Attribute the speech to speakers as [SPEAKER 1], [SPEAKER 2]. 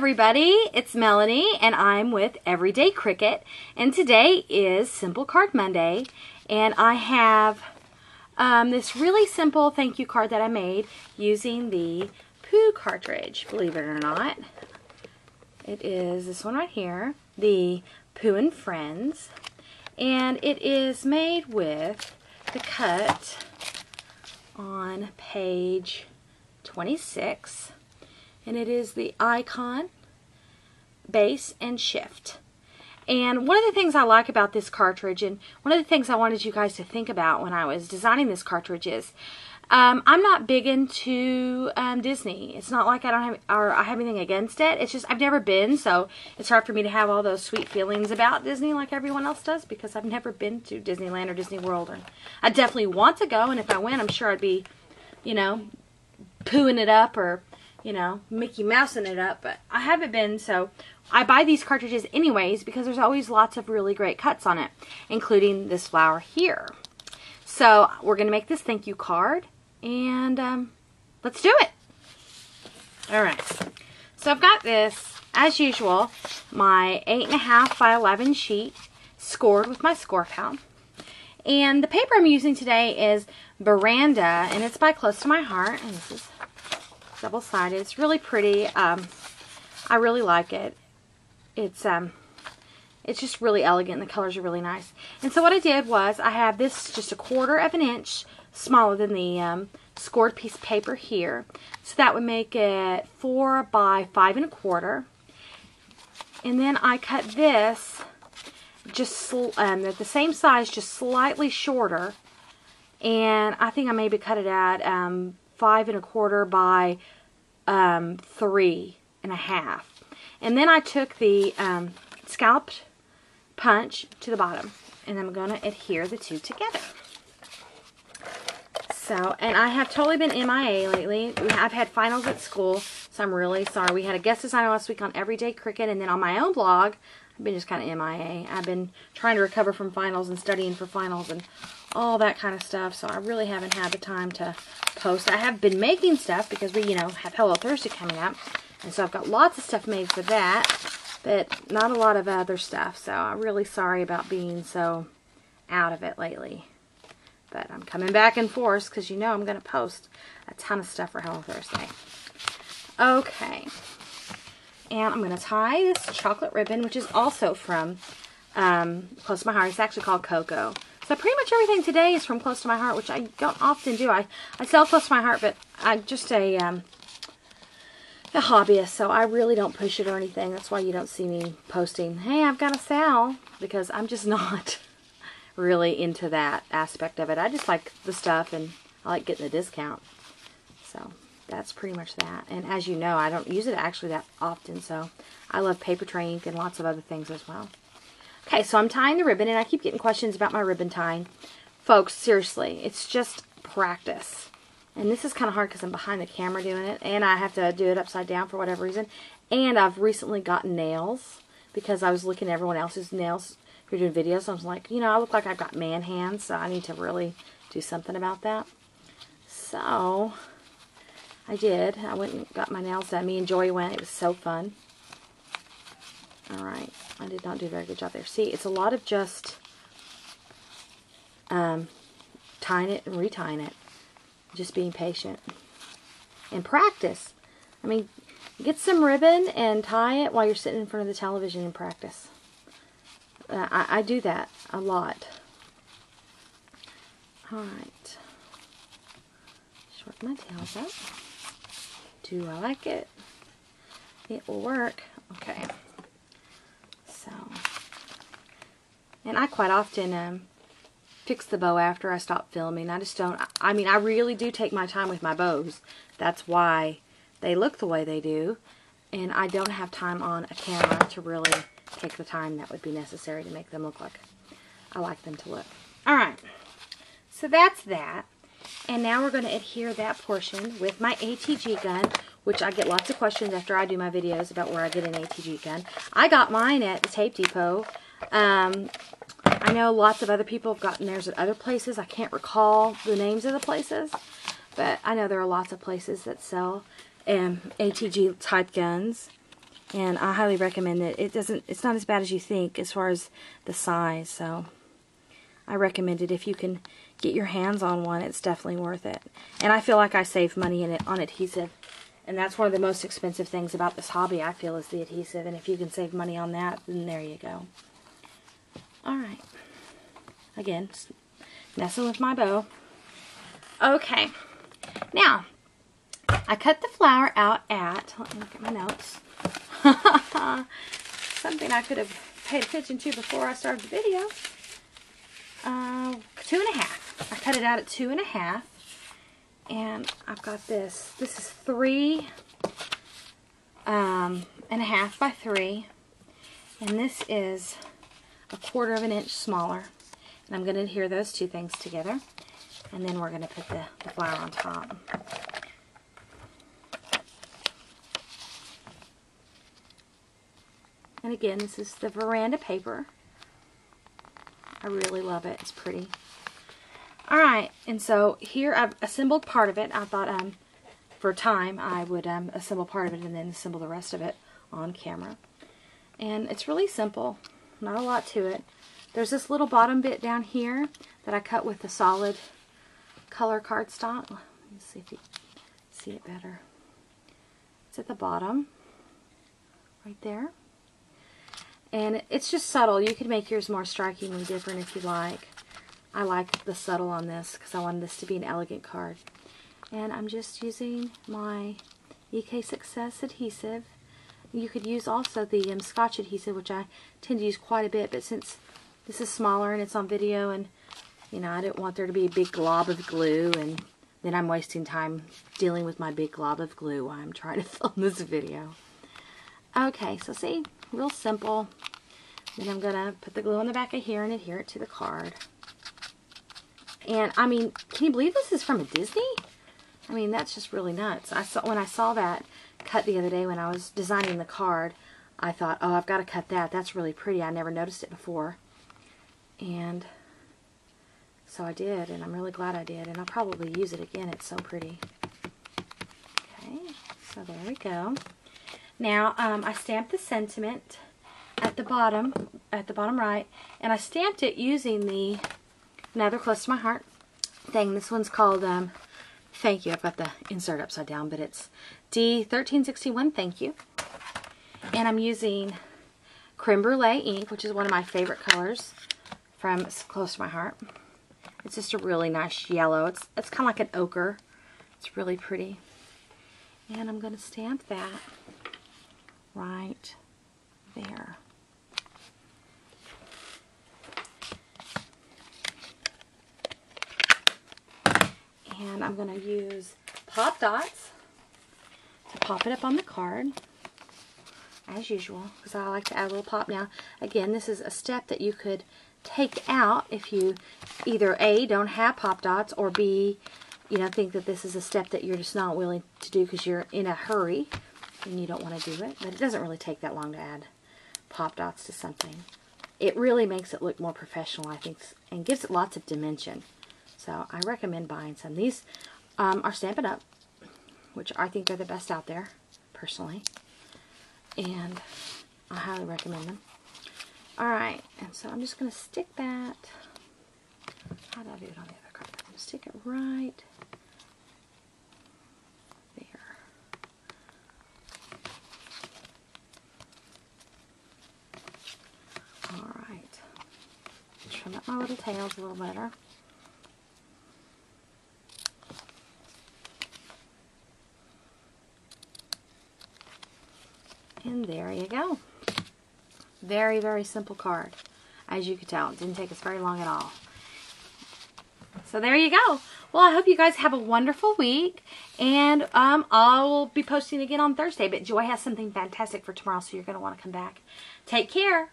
[SPEAKER 1] everybody, it's Melanie and I'm with Everyday Cricut, and today is Simple Card Monday, and I have this really simple thank you card that I made using the Pooh cartridge, believe it or not. It is this one right here, the Pooh and Friends, and it is made with the cut on page 26. And it is the icon, base, and shift. And one of the things I like about this cartridge, and one of the things I wanted you guys to think about when I was designing this cartridge is, I'm not big into Disney. It's not like I don't have, or I have anything against it. It's just I've never been, so it's hard for me to have all those sweet feelings about Disney like everyone else does, because I've never been to Disneyland or Disney World. And I definitely want to go, and if I went, I'm sure I'd be, you know, pooing it up or, you know, Mickey Mousing it up, but I haven't been, so I buy these cartridges anyways because there's always lots of really great cuts on it, including this flower here. So we're going to make this thank you card, and let's do it. Alright, so I've got this, as usual, my 8.5 by 11 sheet, scored with my score pal. And the paper I'm using today is Veranda, and it's by Close to My Heart, and this is double-sided. It's really pretty. I really like it. It's just really elegant. The colors are really nice. And so what I did was I have this just 1/4 of an inch smaller than the scored piece of paper here. So that would make it 4 by 5 1/4. And then I cut this just at the same size, just slightly shorter. And I think I maybe cut it at 5 1/4 by 3 1/2. And then I took the scalloped punch to the bottom, and I'm going to adhere the two together. So, and I have totally been MIA lately. I've had finals at school, so I'm really sorry. We had a guest designer last week on Everyday Cricut, and then on my own blog, I've been just kind of MIA. I've been trying to recover from finals and studying for finals and all that kind of stuff, so I really haven't had the time to post. I have been making stuff because we, you know, have Hello Thursday coming up, and so I've got lots of stuff made for that, but not a lot of other stuff, so I'm really sorry about being so out of it lately. But I'm coming back in force because you know I'm going to post a ton of stuff for Hello Thursday. Okay. And I'm going to tie this chocolate ribbon, which is also from Close to My Heart. It's actually called Cocoa. So pretty much everything today is from Close to My Heart, which I don't often do. I sell Close to My Heart, but I'm just a hobbyist, so I really don't push it or anything. That's why you don't see me posting, hey, I've got a sale, because I'm just not really into that aspect of it. I just like the stuff, and I like getting a discount. So that's pretty much that. And as you know, I don't use it actually that often, so I love paper tray ink and lots of other things as well. Okay, so I'm tying the ribbon, and I keep getting questions about my ribbon tying. Folks, seriously, it's just practice. And this is kind of hard because I'm behind the camera doing it, and I have to do it upside down for whatever reason. And I've recently gotten nails because I was looking at everyone else's nails who are doing videos. So I was like, you know, I look like I've got man hands, so I need to really do something about that. So I did. I went and got my nails done. Me and Joy went. It was so fun. Alright. I did not do a very good job there. See, it's a lot of just tying it and retying it. Just being patient. And practice. I mean, get some ribbon and tie it while you're sitting in front of the television and practice. I do that a lot. Alright. Shorten my tails up. Do I like it? It will work. Okay. So, and I quite often fix the bow after I stop filming. I just don't, I mean, I really do take my time with my bows. That's why they look the way they do. And I don't have time on a camera to really take the time that would be necessary to make them look like I like them to look. Alright, so that's that. And now we're going to adhere that portion with my ATG gun, which I get lots of questions after I do my videos about where I get an ATG gun. I got mine at the Tape Depot. I know lots of other people have gotten theirs at other places. I can't recall the names of the places, but I know there are lots of places that sell ATG type guns. And I highly recommend it. It's not as bad as you think as far as the size, so I recommend it. If you can get your hands on one, it's definitely worth it. And I feel like I save money on adhesive. And that's one of the most expensive things about this hobby, I feel, is the adhesive. And if you can save money on that, then there you go. Alright. Again, just messing with my bow. Okay. Now, I cut the flower out at, let me look at my notes. Something I could have paid attention to before I started the video. 2.5. I cut it out at 2.5. And I've got this. This is 3.5 by 3. And this is 1/4 inch smaller. And I'm going to adhere those two things together. And then we're going to put the flower on top. And again, this is the veranda paper. I really love it. It's pretty. Alright, and so here I've assembled part of it. I thought for time I would assemble part of it and then assemble the rest of it on camera. And it's really simple. Not a lot to it. There's this little bottom bit down here that I cut with the solid color cardstock. Let me see if you see it better. It's at the bottom. Right there. And it's just subtle. You could make yours more strikingly different if you like. I like the subtle on this because I wanted this to be an elegant card. And I'm just using my EK Success adhesive. You could use also the Scotch adhesive, which I tend to use quite a bit, but since this is smaller and it's on video, and you know, I didn't want there to be a big glob of glue, and then I'm wasting time dealing with my big glob of glue while I'm trying to film this video. Okay, so see, real simple. Then I'm going to put the glue on the back of here and adhere it to the card. And, I mean, can you believe this is from a Disney? I mean, that's just really nuts. When I saw that cut the other day when I was designing the card, I thought, oh, I've got to cut that. That's really pretty. I never noticed it before. And so I did, and I'm really glad I did. And I'll probably use it again. It's so pretty. Okay, so there we go. Now, I stamped the sentiment at the bottom right, and I stamped it using the Another Close to My Heart thing. This one's called, Thank You. I've got the insert upside down, but it's D1361, Thank You. And I'm using Creme Brulee ink, which is one of my favorite colors from Close to My Heart. It's just a really nice yellow. It's kind of like an ochre. It's really pretty. And I'm going to stamp that right there. And I'm going to use pop dots to pop it up on the card, as usual, because I like to add a little pop. Now, again, this is a step that you could take out if you either A, don't have pop dots, or B, you know, think that this is a step that you're just not willing to do because you're in a hurry and you don't want to do it. But it doesn't really take that long to add pop dots to something. It really makes it look more professional, I think, and gives it lots of dimension. So I recommend buying some. These are Stampin' Up, which I think are the best out there, personally. And I highly recommend them. Alright, and so I'm just going to stick that. How did I do it on the other card? I'm going to stick it right there. Alright. Trim up my little tails a little better. And there you go. Very, very simple card. As you can tell, it didn't take us very long at all. So there you go. Well, I hope you guys have a wonderful week. And I'll be posting again on Thursday. But Joy has something fantastic for tomorrow, so you're going to want to come back. Take care.